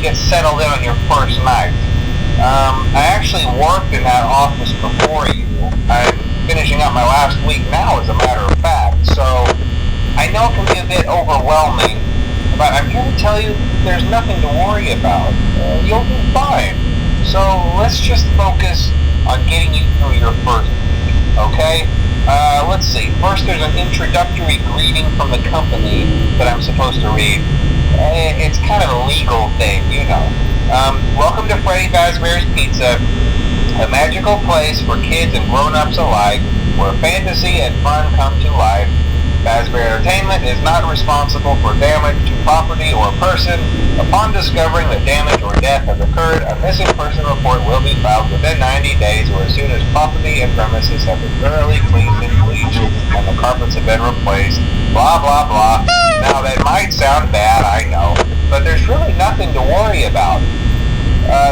you get settled in on your first night. I actually worked in that office before you. I'm finishing up my last week now, as a matter of fact, so I know it can be a bit overwhelming, but I'm here to tell you there's nothing to worry about. You'll do fine. So let's just focus on getting you through your first week, okay? Let's see. First, there's an introductory greeting from the company that I'm supposed to read. It's kind of a legal thing, you know. Welcome to Freddy Fazbear's Pizza, a magical place for kids and grown-ups alike, where fantasy and fun come to life. Fazbear Entertainment is not responsible for damage to property or person. Upon discovering that damage or death has occurred, a missing person report will be filed within 90 days or as soon as property and premises have been thoroughly cleaned and bleached and the carpets have been replaced. Blah, blah, blah. Now, that might sound bad, I know, but there's really nothing to worry about.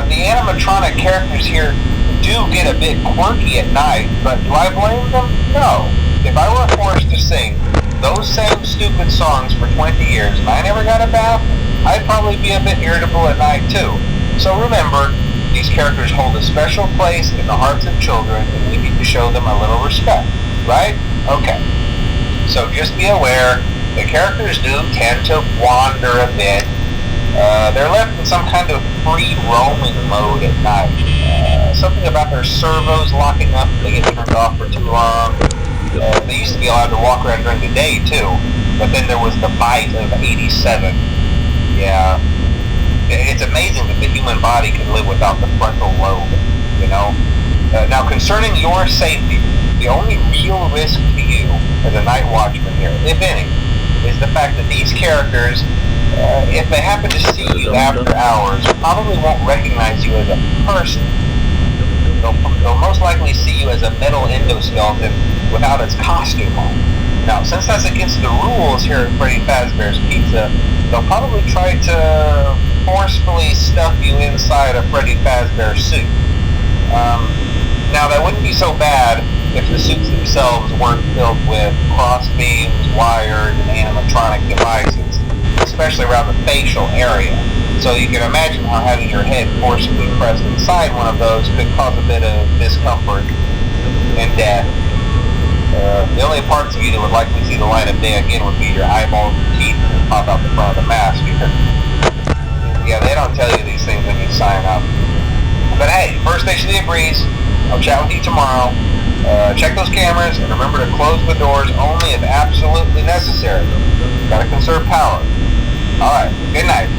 The animatronic characters here do get a bit quirky at night, but do I blame them? No. If I were forced to sing those same stupid songs for 20 years and I never got a bath, I'd probably be a bit irritable at night too. So remember, these characters hold a special place in the hearts of children and we need to show them a little respect, right? Okay. So just be aware, the characters do tend to wander a bit. They're left in some kind of free roaming mode at night. Something about their servos locking up if they get turned off for too long. They used to be allowed to walk around during the day too, but then there was the bite of 87. Yeah. It's amazing that the human body can live without the frontal lobe, you know? Now, concerning your safety, the only real risk to you as a night watchman here, if any, is the fact that these characters, if they happen to see you after hours, probably won't recognize you as a person. They'll most likely see you as a metal endoskeleton without its costume on. Now, since that's against the rules here at Freddy Fazbear's Pizza, they'll probably try to forcefully stuff you inside a Freddy Fazbear suit. Now, that wouldn't be so bad if the suits themselves weren't filled with cross beams, wires, and animatronic devices, especially around the facial area. So you can imagine how having your head forcibly pressed inside one of those could cause a bit of discomfort and death. The only parts of you that would likely see the light of day again would be your eyeballs and teeth that pop out the front of the mask. Yeah, they don't tell you these things when you sign up. But hey, first station of the breeze. I'll chat with you tomorrow. Check those cameras and remember to close the doors only if absolutely necessary. Gotta conserve power. Alright, good night.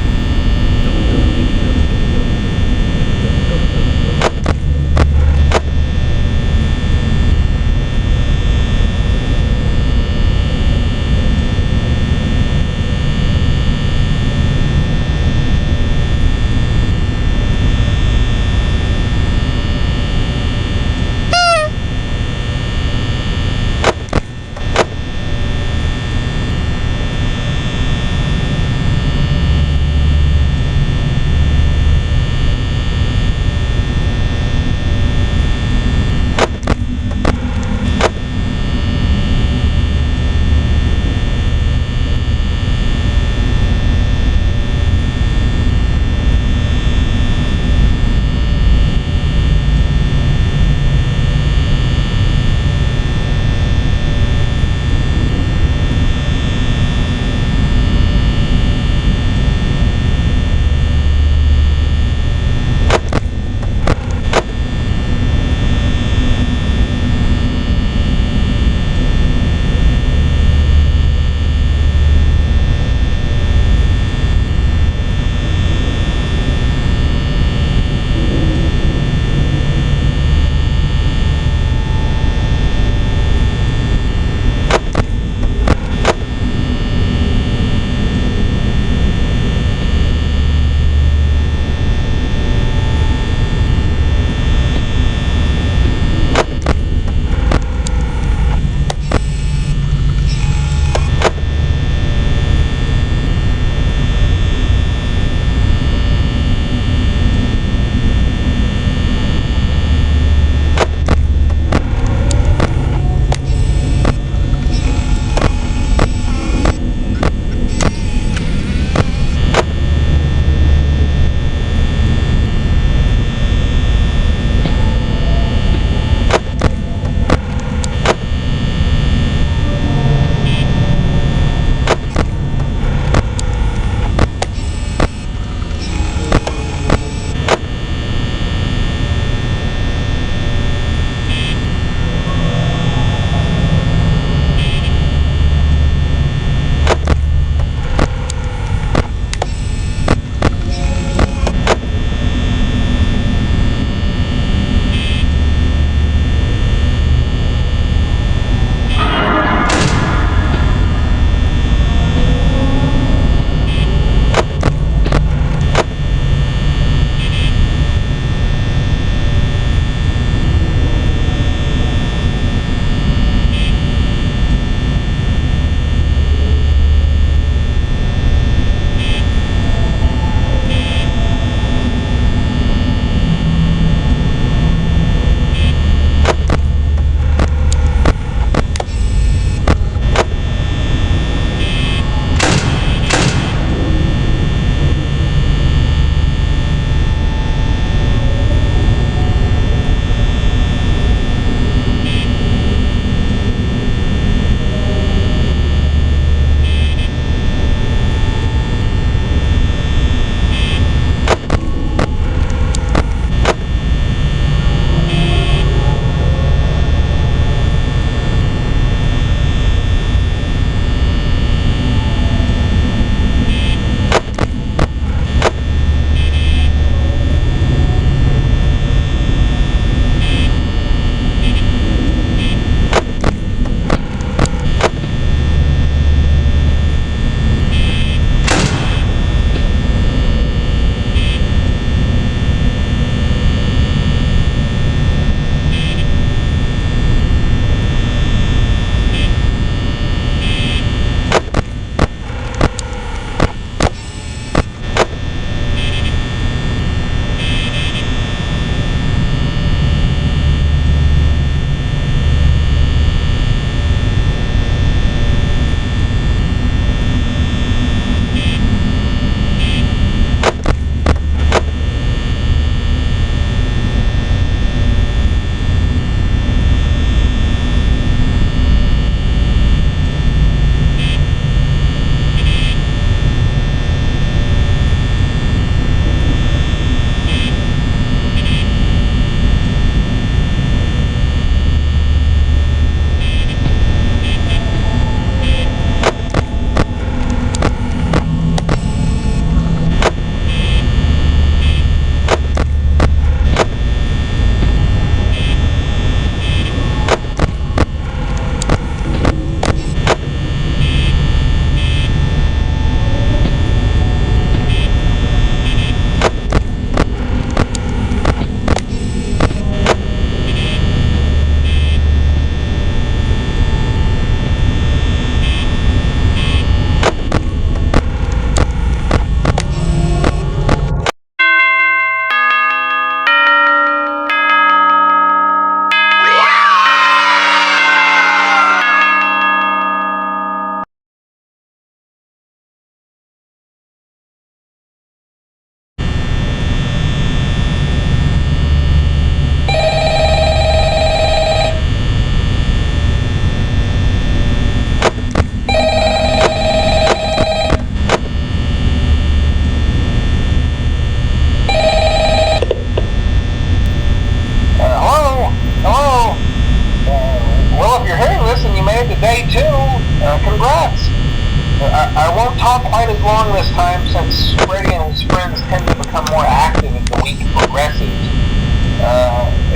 I won't talk quite as long this time since Freddy and his friends tend to become more active as the week progresses.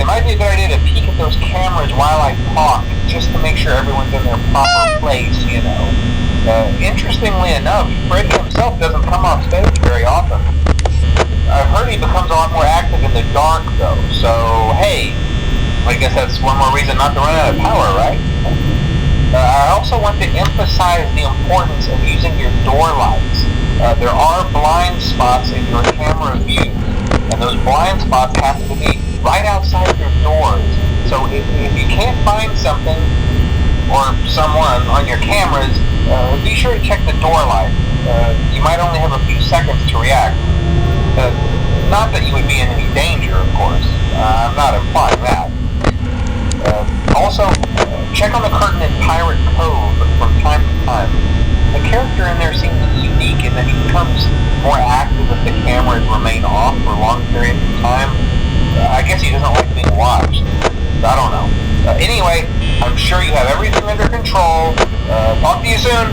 It might be a good idea to peek at those cameras while I talk, just to make sure everyone's in their proper place, you know. Interestingly enough, Freddy himself doesn't come off stage very often. I've heard he becomes a lot more active in the dark, though, so hey, I guess that's one more reason not to run out of power, right? I also want to emphasize the importance of using your door lights. There are blind spots in your camera view, and those blind spots happen to be right outside your doors. So if you can't find something or someone on your cameras, be sure to check the door light. You might only have a few seconds to react. Not that you would be in any danger, of course. I'm not implying that. Also, check on the curtain in Pirate Cove from time to time. The character in there seems unique in that he becomes more active if the cameras remain off for long periods of time. I guess he doesn't like being watched. I don't know. Anyway, I'm sure you have everything under control. Talk to you soon.